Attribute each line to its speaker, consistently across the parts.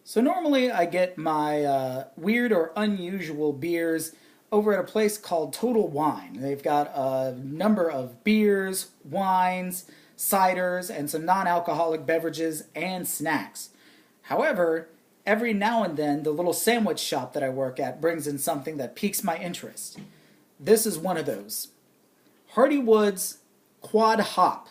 Speaker 1: So normally I get my weird or unusual beers over at a place called Total Wine. They've got a number of beers, wines, ciders, and some non-alcoholic beverages and snacks. However, every now and then the little sandwich shop that I work at brings in something that piques my interest. This is one of those. Hardywood's Quad Hop.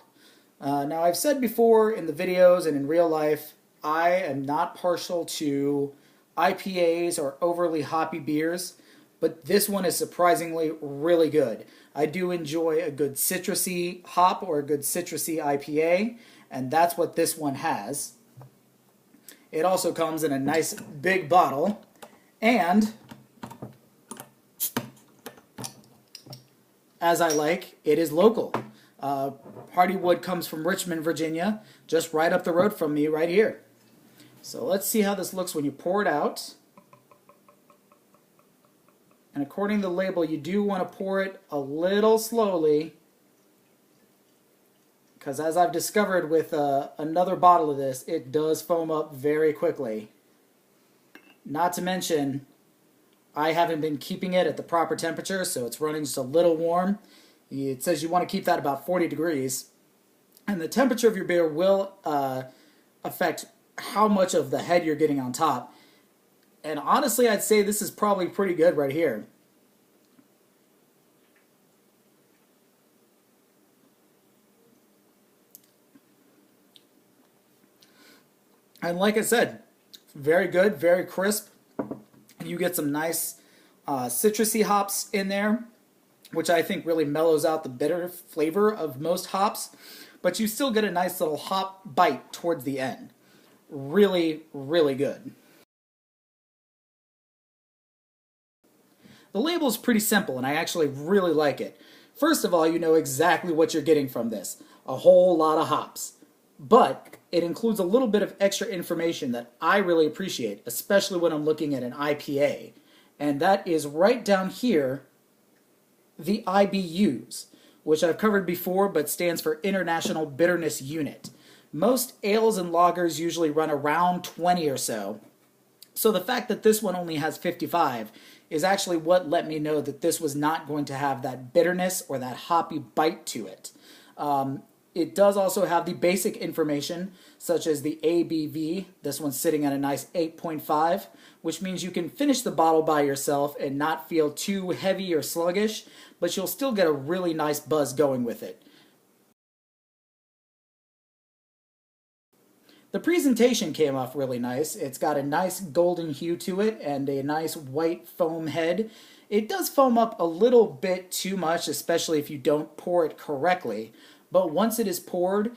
Speaker 1: Now, I've said before in the videos and in real life, I am not partial to IPAs or overly hoppy beers, but this one is surprisingly really good. I do enjoy a good citrusy hop or a good citrusy IPA, and that's what this one has. It also comes in a nice big bottle, and as I like, it is local. Hardywood comes from Richmond, Virginia, just right up the road from me right here. So let's see how this looks when you pour it out. And according to the label, you do want to pour it a little slowly, because as I've discovered with another bottle of this, it does foam up very quickly. Not to mention, I haven't been keeping it at the proper temperature, so it's running just a little warm. It says you want to keep that about 40 degrees. And the temperature of your beer will affect how much of the head you're getting on top. And honestly, I'd say this is probably pretty good right here. And like I said, very good, very crisp. And you get some nice citrusy hops in there, which I think really mellows out the bitter flavor of most hops. But you still get a nice little hop bite towards the end. Really, really good. The label is pretty simple, and I actually really like it. First of all, you know exactly what you're getting from this. A whole lot of hops. But it includes a little bit of extra information that I really appreciate, especially when I'm looking at an IPA. And that is right down here, the IBUs, which I've covered before, but stands for International Bitterness Unit. Most ales and lagers usually run around 20 or so. So the fact that this one only has 55 is actually what let me know that this was not going to have that bitterness or that hoppy bite to it. It does also have the basic information, such as the ABV. This one's sitting at a nice 8.5, which means you can finish the bottle by yourself and not feel too heavy or sluggish, but you'll still get a really nice buzz going with it. The presentation came off really nice. It's got a nice golden hue to it and a nice white foam head. It does foam up a little bit too much, especially if you don't pour it correctly. But once it is poured,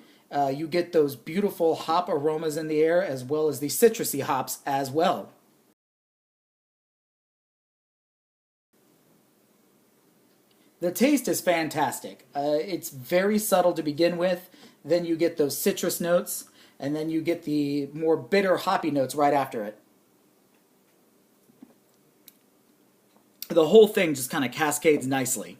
Speaker 1: you get those beautiful hop aromas in the air, as well as the citrusy hops as well. The taste is fantastic. It's very subtle to begin with. Then you get those citrus notes, and then you get the more bitter hoppy notes right after it. The whole thing just kind of cascades nicely.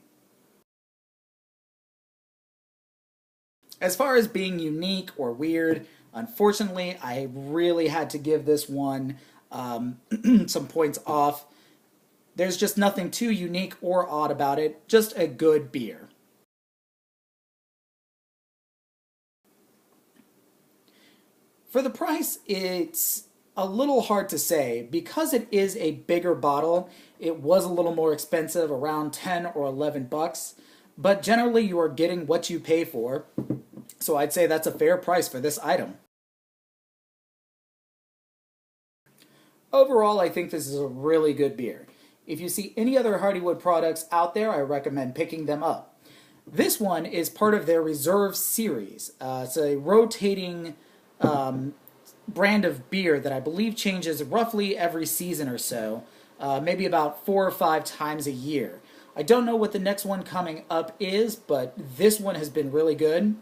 Speaker 1: As far as being unique or weird, unfortunately, I really had to give this one some points off. There's just nothing too unique or odd about it, just a good beer. For the price, it's a little hard to say. Because it is a bigger bottle, it was a little more expensive, around 10 or 11 bucks. But generally, you are getting what you pay for. So I'd say that's a fair price for this item. Overall, I think this is a really good beer. If you see any other Hardywood products out there, I recommend picking them up. This one is part of their Reserve series. It's a rotating brand of beer that I believe changes roughly every season or so, maybe about 4 or 5 times a year. I don't know what the next one coming up is, but this one has been really good.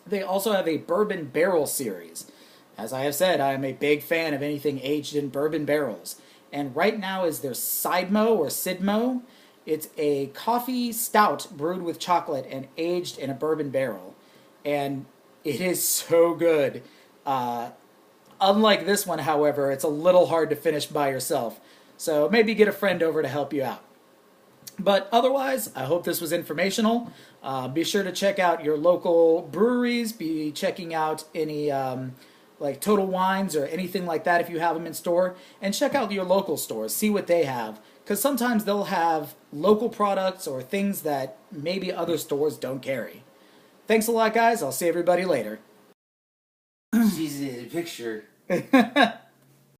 Speaker 1: They also have a bourbon barrel series. As I have said, I am a big fan of anything aged in bourbon barrels. And right now is their Sidmo or Sidmo. It's a coffee stout brewed with chocolate and aged in a bourbon barrel. And it is so good. Unlike this one, however, it's a little hard to finish by yourself. So maybe get a friend over to help you out. But otherwise, I hope this was informational. Be sure to check out your local breweries. Be checking out any like Total Wines or anything like that if you have them in store. And check out your local stores. See what they have. Because sometimes they'll have local products or things that maybe other stores don't carry. Thanks a lot, guys. I'll see everybody later.
Speaker 2: She's in the picture.